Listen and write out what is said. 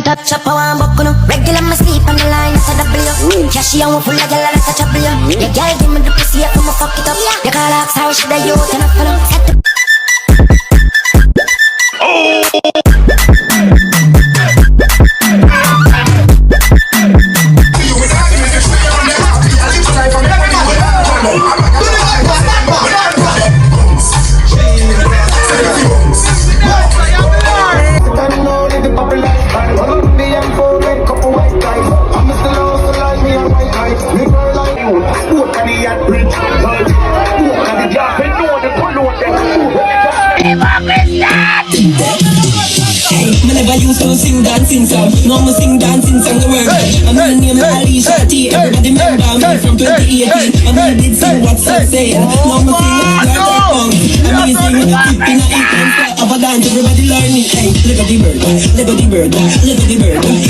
touch up, I want buck no. Regular me sleep on the line, it's a W. Cashy and we full of gyal and it's a trouble. Your gyal give me the pussy, I come fuck it up. You call ask how should I you turn up for them? Set the I used to sing dancing song. Now me sing dancing song the word. I'm gonna name Alicia T. Everybody remember me from 2018. I did sing what's up say. Now me sing like that song. Amazing, keep in a equal start of a dance. Everybody learn it. Hey, look at the bird, look at the bird, look at the bird.